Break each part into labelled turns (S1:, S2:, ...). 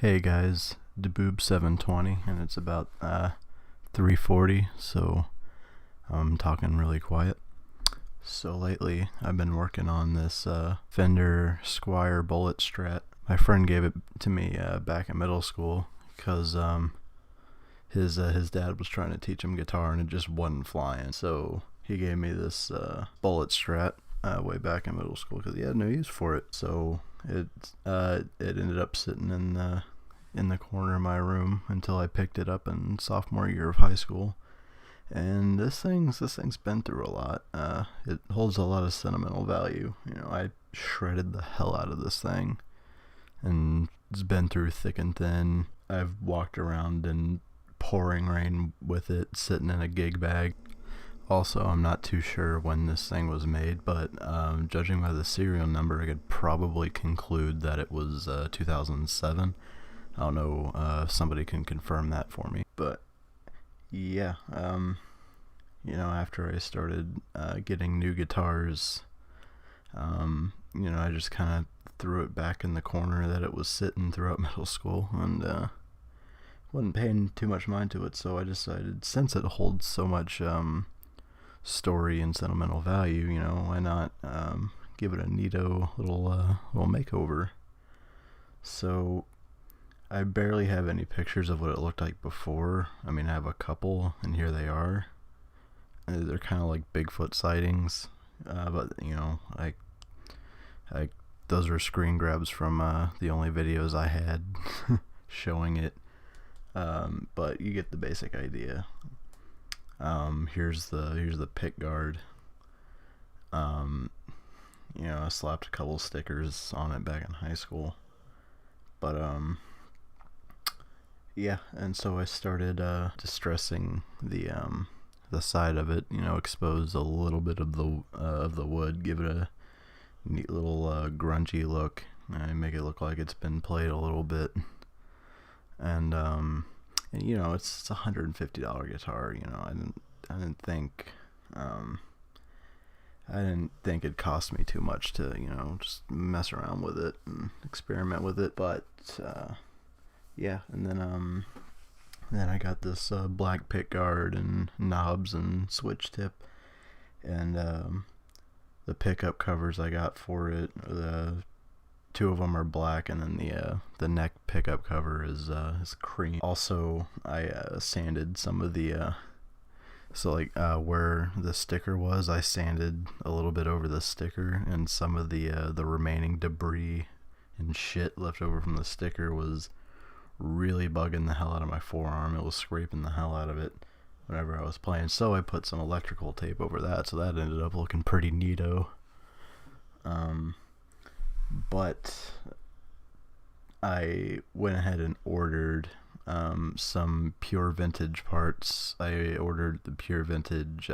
S1: Hey guys, DeBoob720, and it's about 3:40, so I'm talking really quiet. So lately, I've been working on this Fender Squier Bullet Strat. My friend gave it to me back in middle school because his dad was trying to teach him guitar and it just wasn't flying. So he gave me this Bullet Strat way back in middle school because he had no use for it. So it ended up sitting in the corner of my room until I picked it up in sophomore year of high school. And this thing's been through a lot. It holds a lot of sentimental value. You know, I shredded the hell out of this thing, and it's been through thick and thin. I've walked around in pouring rain with it, sitting in a gig bag. Also, I'm not too sure when this thing was made, but judging by the serial number, I could probably conclude that it was 2007. I don't know if somebody can confirm that for me, but yeah, after I started getting new guitars, I just kind of threw it back in the corner that it was sitting throughout middle school, and wasn't paying too much mind to it. So I decided, since it holds so much story and sentimental value, why not give it a neato little makeover. So I barely have any pictures of what it looked like before. I mean, I have a couple, and here they are. They're kind of like Bigfoot sightings, but those were screen grabs from the only videos I had showing it. But you get the basic idea. Here's the Pickguard. I slapped a couple stickers on it back in high school, but yeah, and so I started distressing the side of it. Expose a little bit of the wood, give it a neat little grungy look, and make it look like it's been played a little bit. And it's a $150 guitar. I didn't think it'd cost me too much to just mess around with it and experiment with it, but yeah. And then I got this black pickguard and knobs and switch tip, and the pickup covers I got for it, the two of them are black, and then the neck pickup cover is cream. Also, I sanded some of the where the sticker was, I sanded a little bit over the sticker, and some of the remaining debris and shit left over from the sticker was really bugging the hell out of my forearm. It was scraping the hell out of it whenever I was playing, so I put some electrical tape over that, so that ended up looking pretty neato. But I went ahead and ordered some Pure Vintage parts. I ordered the Pure Vintage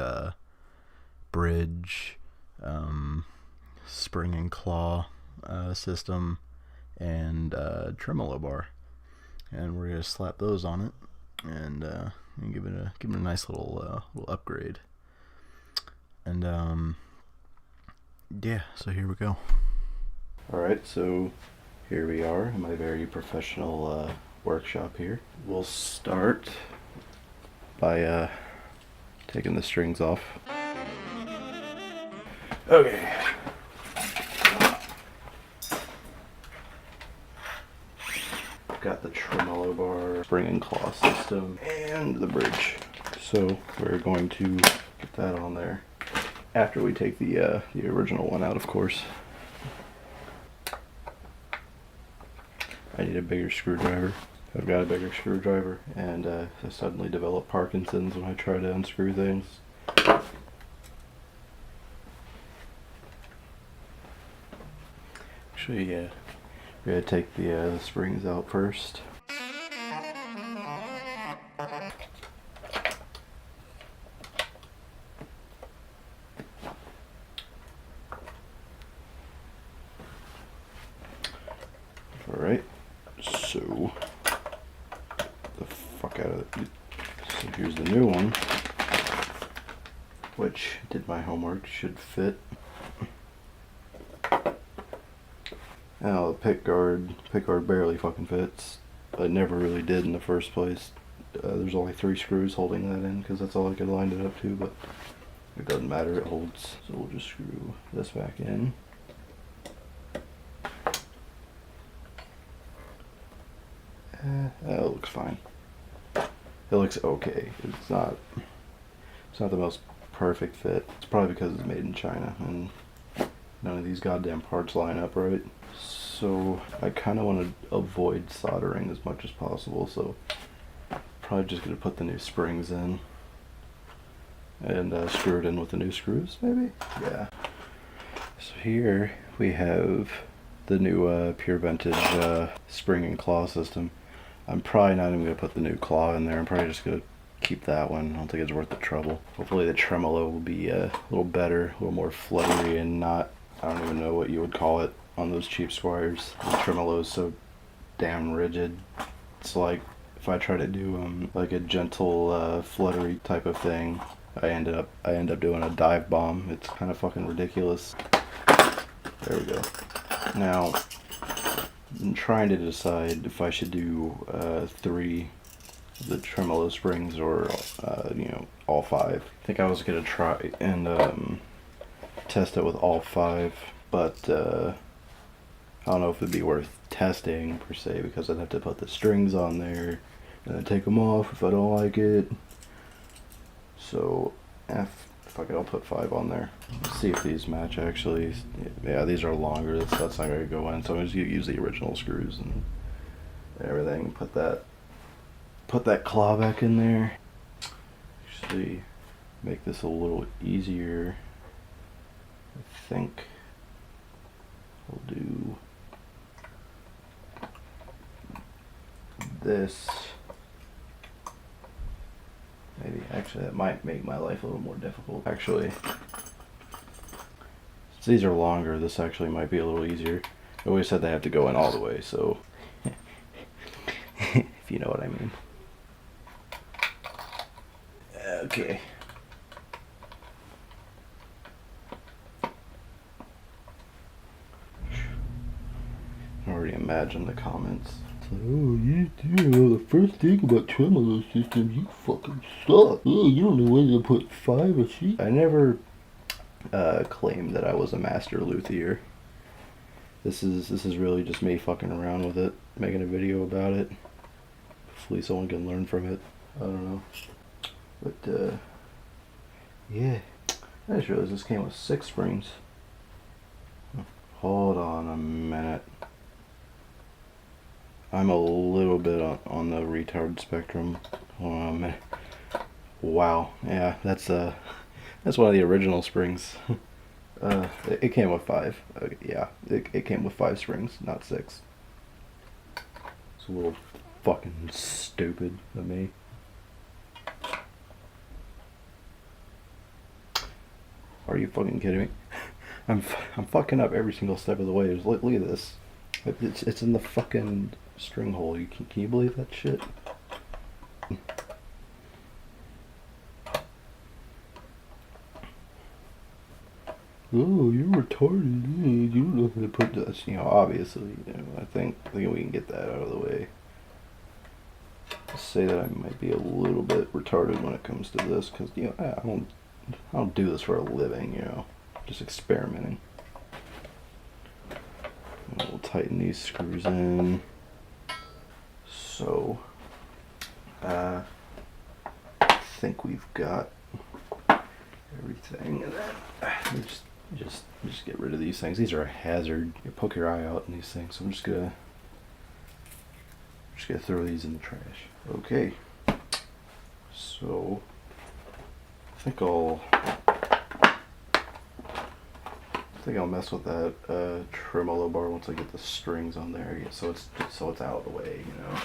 S1: bridge, spring and claw system, and tremolo bar, and we're gonna slap those on it and give it a nice little upgrade. And yeah, so here we go. Alright, so here we are in my very professional workshop here. We'll start by taking the strings off. Okay. Got the tremolo bar, spring and claw system, and the bridge. So we're going to get that on there after we take the original one out, of course. I need a bigger screwdriver. I've got a bigger screwdriver, and I suddenly develop Parkinson's when I try to unscrew things. Actually, yeah, we're gonna take the springs out first. Alright, so the fuck out of it. So here's the new one, which did my homework, should fit. Now the pickguard barely fucking fits. I never really did in the first place. There's only 3 screws holding that in because that's all I could line it up to, but it doesn't matter, it holds. So we'll just screw this back in. That looks fine. It looks okay. It's not the most perfect fit. It's probably because it's made in China and none of these goddamn parts line up right. So I kind of want to avoid soldering as much as possible, so probably just gonna put the new springs in and screw it in with the new screws, maybe? Yeah. So here we have the new Pure Vintage spring and claw system. I'm probably not even gonna put the new claw in there. I'm probably just gonna keep that one. I don't think it's worth the trouble. Hopefully the tremolo will be a little better, a little more fluttery and not, I don't even know what you would call it on those cheap Squiers. The tremolo is so damn rigid. It's like if I try to do like a gentle fluttery type of thing, I end up doing a dive bomb. It's kind of fucking ridiculous. There we go. Now I'm trying to decide if I should do 3 of the tremolo springs or you know, all 5. I think I was gonna try and test it with all 5, but I don't know if it'd be worth testing per se, because I'd have to put the strings on there and then take them off if I don't like it. So fuck it, I'll put 5 on there. Let's see if these match actually. Yeah, these are longer. That's not gonna go in. So I'm just gonna use the original screws and everything. Put that claw back in there. Actually, make this a little easier. I think we'll do this. Maybe, actually, that might make my life a little more difficult. Actually, since these are longer, this actually might be a little easier. I always said they have to go in all the way, so if you know what I mean. Okay. I already imagine the comments. It's like, oh, you know, the first thing about tremolo systems, you fucking suck. Oh, you don't know whether to put 5 or 6. I never claimed that I was a master luthier. This is really just me fucking around with it, making a video about it. Hopefully someone can learn from it. I don't know. But yeah. I just realized this came with 6 springs. Hold on a minute. I'm a little bit on the retard spectrum. Hold on a minute. Wow. Yeah, that's one of the original springs. It came with 5. Yeah, it came with 5 springs, not 6. It's a little fucking stupid of me. Are you fucking kidding me? I'm fucking up every single step of the way. Just look at this. It's in the fucking string hole. Can you believe that shit? Oh, you're retarded. You don't know how to put this. You know, obviously. You know, I think we can get that out of the way. I'll say that I might be a little bit retarded when it comes to this, because you know I don't do this for a living. You know, just experimenting. And we'll tighten these screws in. So, I think we've got everything. And then just get rid of these things. These are a hazard. You poke your eye out in these things. So I'm just gonna throw these in the trash. Okay. So I think I'll mess with that tremolo bar once I get the strings on there, so it's out of the way, you know.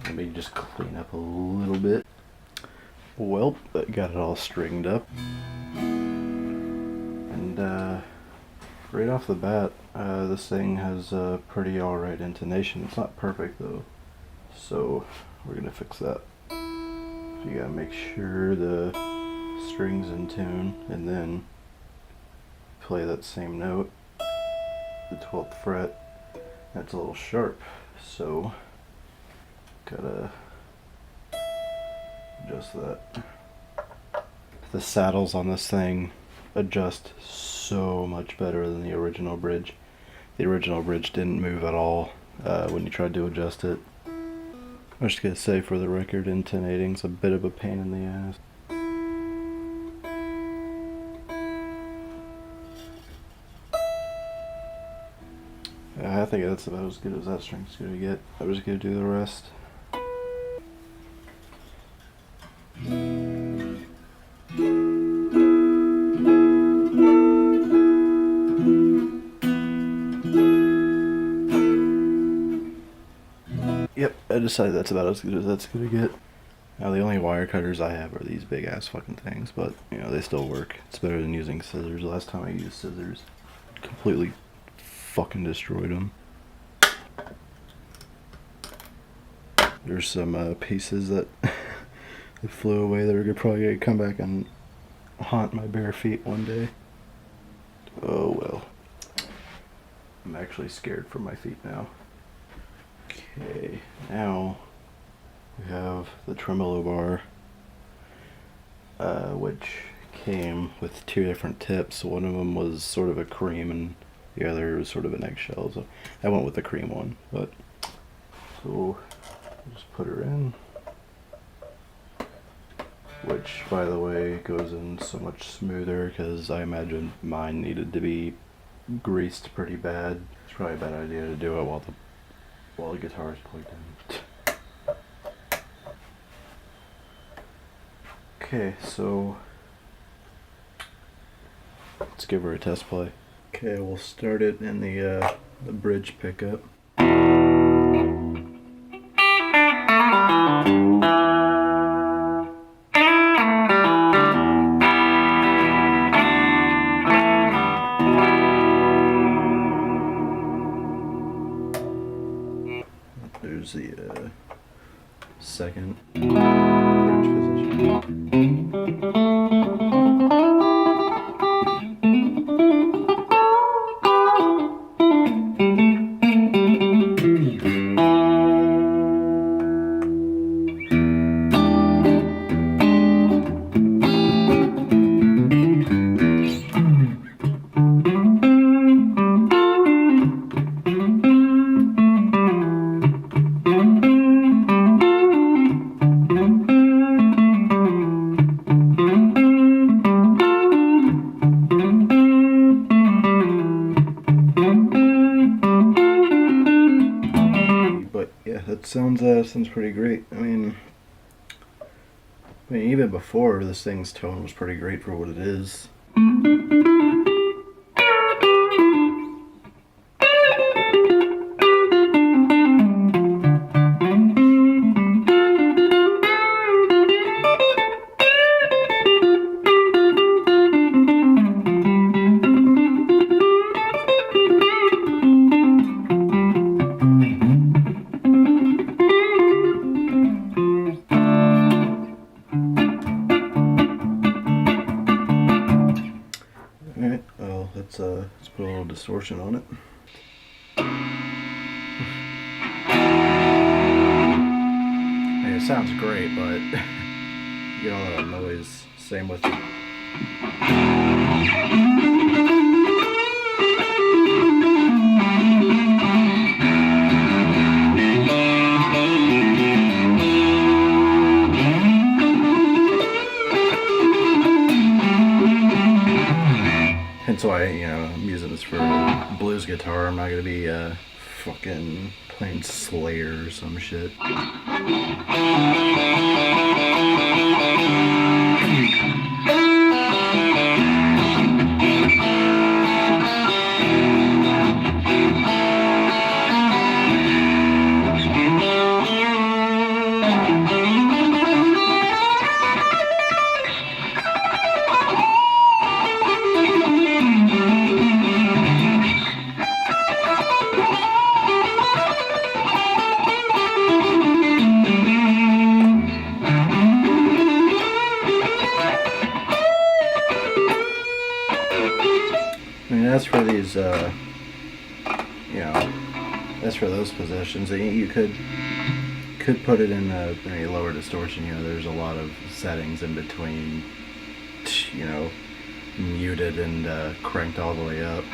S1: Let me just clean up a little bit. Well, I got it all stringed up, and right off the bat, this thing has a pretty alright intonation. It's not perfect though, so we're gonna fix that. So you gotta make sure the string's in tune, and then play that same note, the 12th fret. That's a little sharp. so gotta adjust that. The saddles on this thing adjust so much better than the original bridge. The original bridge didn't move at all when you tried to adjust it. I'm just gonna say, for the record, intonating's a bit of a pain in the ass. I think that's about as good as that string's gonna get. I'm just gonna do the rest. Yep, I decided that's about as good as that's gonna get. Now the only wire cutters I have are these big ass fucking things, but you know, they still work. It's better than using scissors. Last time I used scissors, completely fucking destroyed them. There's some pieces that that flew away that are probably gonna come back and haunt my bare feet one day. Oh well. I'm actually scared for my feet now. Okay, now we have the tremolo bar, which came with two different tips. One of them was sort of a cream and the other was sort of an eggshell, so I went with the cream one. But so just put her in, which by the way goes in so much smoother because I imagine mine needed to be greased pretty bad. It's probably a bad idea to do it while the guitar is plugged in. Okay, so let's give her a test play. Okay, we'll start it in the bridge pickup. There's the second bridge position. Sounds pretty great. I mean, even before, this thing's tone was pretty great for what it is. Alright, well, let's put a little distortion on it. I mean, it sounds great, but you get all that noise. Same with it. Hence why, I'm using this for blues guitar. I'm not gonna be fucking playing Slayer or some shit. As for these, As for those positions, you could put it in a lower distortion. You know, there's a lot of settings in between, you know, muted and cranked all the way up.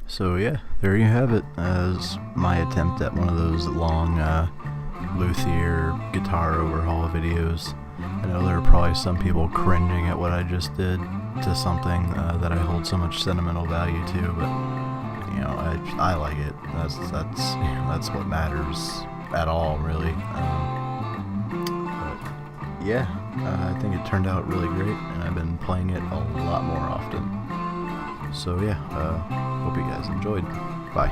S1: So yeah, there you have it, as my attempt at one of those long luthier guitar overhaul videos. I know there are probably some people cringing at what I just did to something that I hold so much sentimental value to, but you know, I like it. That's what matters at all, really. But yeah, I think it turned out really great, and I've been playing it a lot more often. So yeah, hope you guys enjoyed. Bye.